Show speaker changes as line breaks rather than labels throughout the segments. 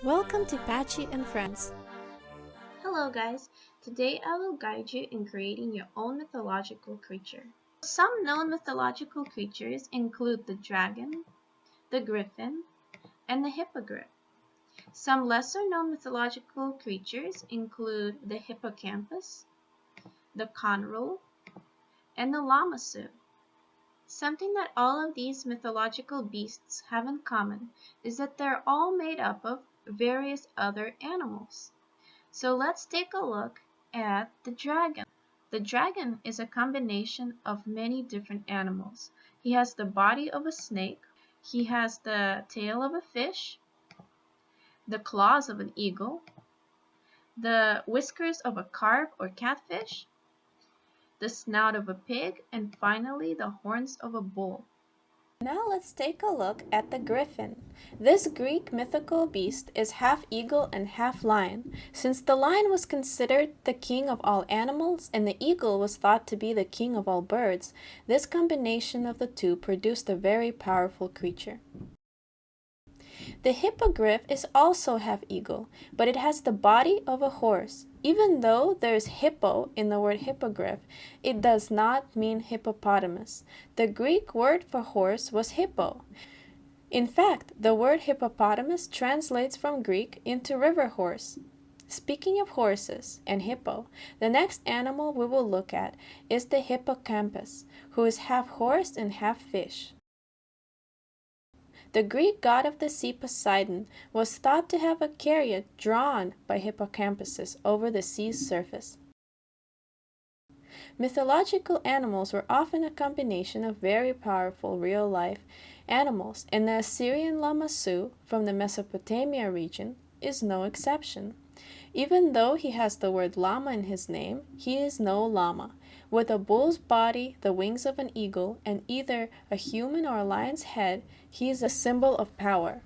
Welcome to Patchy and Friends.
Hello guys, today I will guide you in creating your own mythological creature. Some known mythological creatures include the dragon, the griffin, and the hippogriff. Some lesser known mythological creatures include the hippocampus, the conrul, and the lamassu. Something that all of these mythological beasts have in common is that they're all made up of various other animals. So let's take a look at the dragon. The dragon is a combination of many different animals. He has the body of a snake, he has the tail of a fish, the claws of an eagle, the whiskers of a carp or catfish, the snout of a pig, and finally the horns of a bull.
Now let's take a look at the griffin. This Greek mythical beast is half eagle and half lion. Since the lion was considered the king of all animals and the eagle was thought to be the king of all birds, this combination of the two produced a very powerful creature. The hippogriff is also half eagle, but it has the body of a horse. Even though there is hippo in the word hippogriff, it does not mean hippopotamus. The Greek word for horse was hippo. In fact, the word hippopotamus translates from Greek into river horse. Speaking of horses and hippo, the next animal we will look at is the hippocampus, who is half horse and half fish. The Greek god of the sea Poseidon was thought to have a chariot drawn by hippocampuses over the sea's surface. Mythological animals were often a combination of very powerful real-life animals, and the Assyrian lamassu from the Mesopotamia region is no exception. Even though he has the word llama in his name, he is no llama. With a bull's body, the wings of an eagle, and either a human or a lion's head, he is a symbol of power.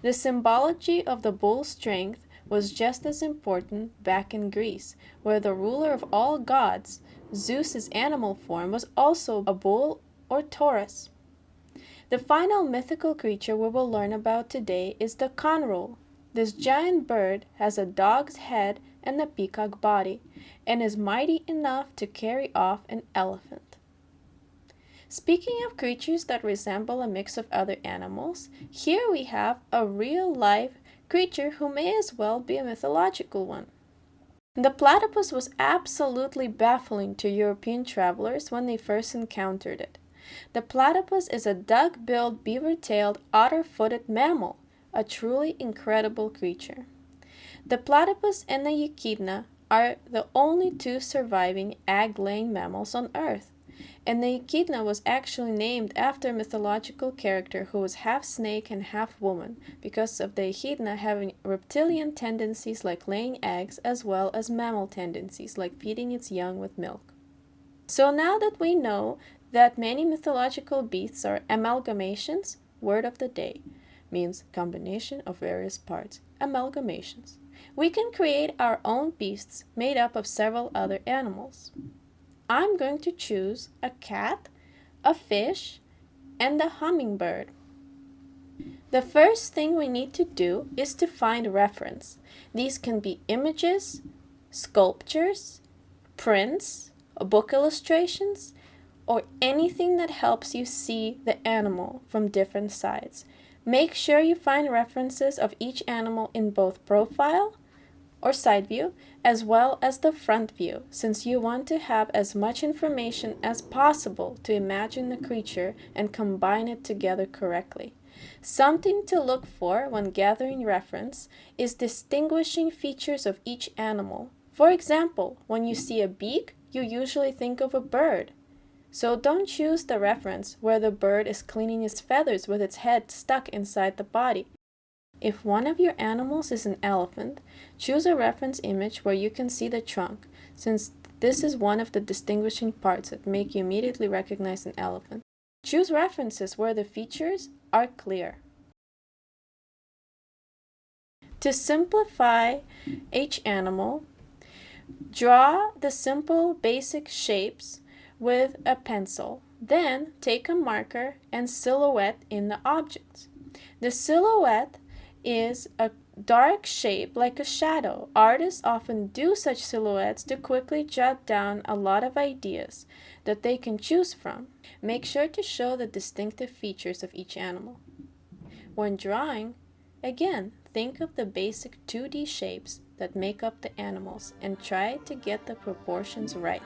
The symbology of the bull's strength was just as important back in Greece, where the ruler of all gods, Zeus's animal form, was also a bull or Taurus. The final mythical creature we will learn about today is the conrul. This giant bird has a dog's head and a peacock body, and is mighty enough to carry off an elephant. Speaking of creatures that resemble a mix of other animals, here we have a real-life creature who may as well be a mythological one. The platypus was absolutely baffling to European travelers when they first encountered it. The platypus is a duck-billed, beaver-tailed, otter-footed mammal, a truly incredible creature. The platypus and the echidna are the only two surviving egg-laying mammals on Earth, and the echidna was actually named after a mythological character who was half snake and half woman, because of the echidna having reptilian tendencies like laying eggs as well as mammal tendencies like feeding its young with milk. So now that we know that many mythological beasts are amalgamations, word of the day means combination of various parts, amalgamations. We can create our own beasts made up of several other animals. I'm going to choose a cat, a fish, and a hummingbird. The first thing we need to do is to find reference. These can be images, sculptures, prints, book illustrations, or anything that helps you see the animal from different sides. Make sure you find references of each animal in both profile or side view as well as the front view, since you want to have as much information as possible to imagine the creature and combine it together correctly. Something to look for when gathering reference is distinguishing features of each animal. For example, when you see a beak, you usually think of a bird. So don't choose the reference where the bird is cleaning its feathers with its head stuck inside the body. If one of your animals is an elephant, choose a reference image where you can see the trunk, since this is one of the distinguishing parts that make you immediately recognize an elephant. Choose references where the features are clear. To simplify each animal, draw the simple basic shapes with a pencil. Then take a marker and silhouette in the objects. The silhouette is a dark shape like a shadow. Artists often do such silhouettes to quickly jot down a lot of ideas that they can choose from. Make sure to show the distinctive features of each animal. When drawing, again, think of the basic 2D shapes that make up the animals and try to get the proportions right.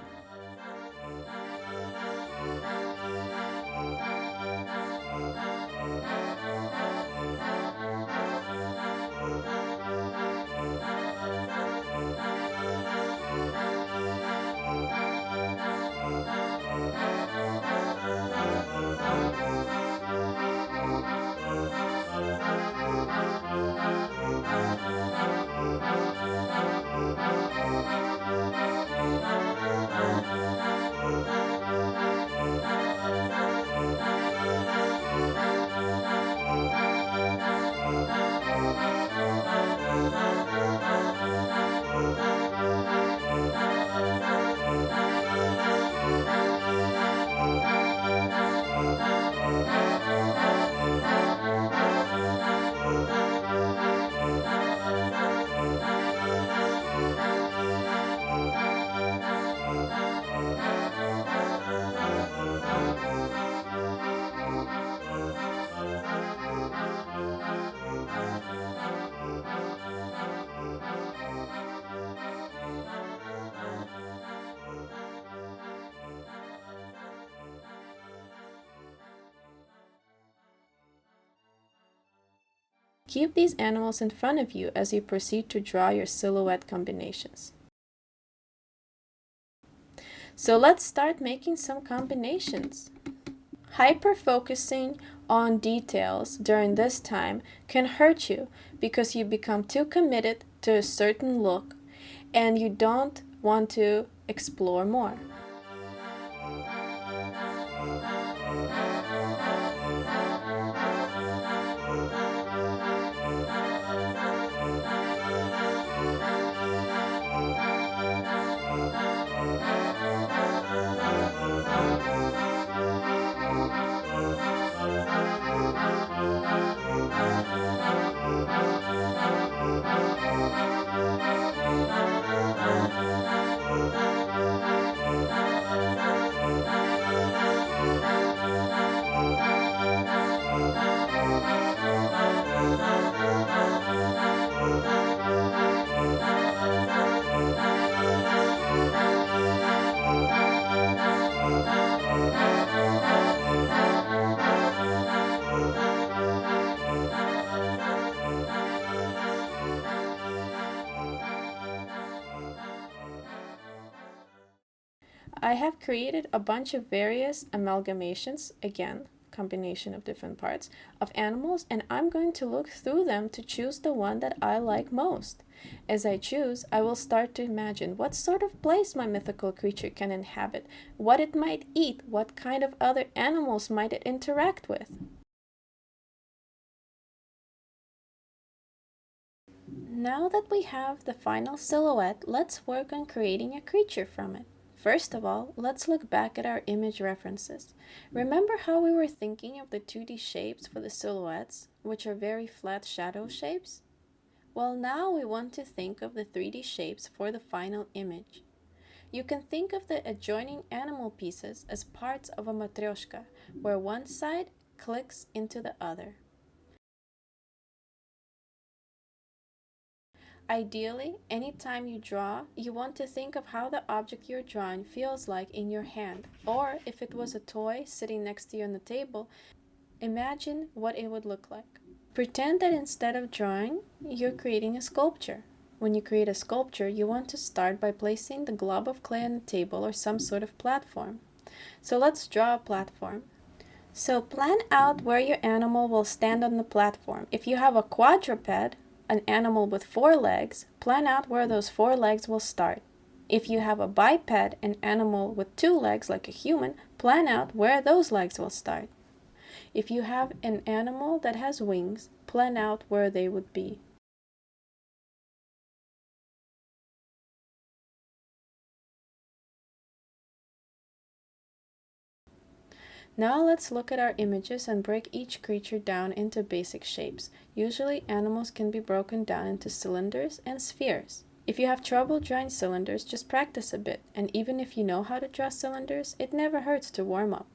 Keep these animals in front of you as you proceed to draw your silhouette combinations. So let's start making some combinations. Hyper-focusing on details during this time can hurt you because you become too committed to a certain look and you don't want to explore more. I have created a bunch of various amalgamations, again, combination of different parts, of animals, and I'm going to look through them to choose the one that I like most. As I choose, I will start to imagine what sort of place my mythical creature can inhabit, what it might eat, what kind of other animals might it interact with. Now that we have the final silhouette, let's work on creating a creature from it. First of all, let's look back at our image references. Remember how we were thinking of the 2D shapes for the silhouettes, which are very flat shadow shapes? Well, now we want to think of the 3D shapes for the final image. You can think of the adjoining animal pieces as parts of a matryoshka, where one side clicks into the other. Ideally, anytime you draw, you want to think of how the object you're drawing feels like in your hand, or if it was a toy sitting next to you on the table, imagine what it would look like. Pretend that instead of drawing, you're creating a sculpture. When you create a sculpture, you want to start by placing the glob of clay on a table or some sort of platform. So let's draw a platform. So plan out where your animal will stand on the platform. If you have a quadruped, an animal with 4 legs, plan out where those 4 legs will start. If you have a biped, an animal with 2 legs like a human, plan out where those legs will start. If you have an animal that has wings, plan out where they would be. Now let's look at our images and break each creature down into basic shapes. Usually animals can be broken down into cylinders and spheres. If you have trouble drawing cylinders, just practice a bit, and even if you know how to draw cylinders, it never hurts to warm up.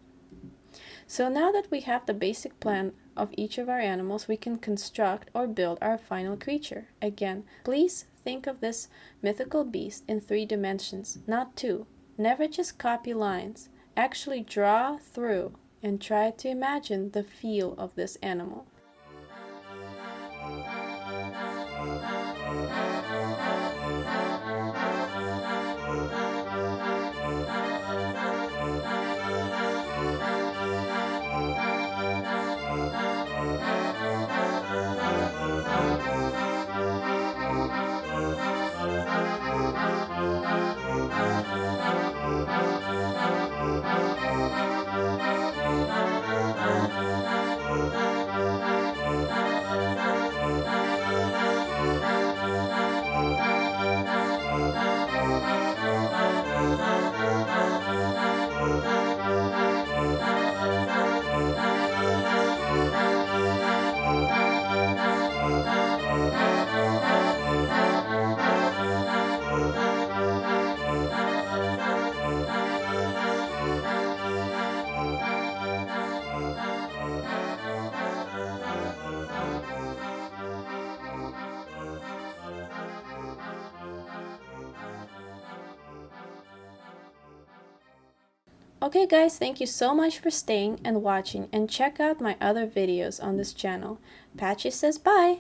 So now that we have the basic plan of each of our animals, we can construct or build our final creature. Again, please think of this mythical beast in 3 dimensions, not 2. Never just copy lines. Actually draw through and try to imagine the feel of this animal. Okay guys, thank you so much for staying and watching, and check out my other videos on this channel. Patchy says bye!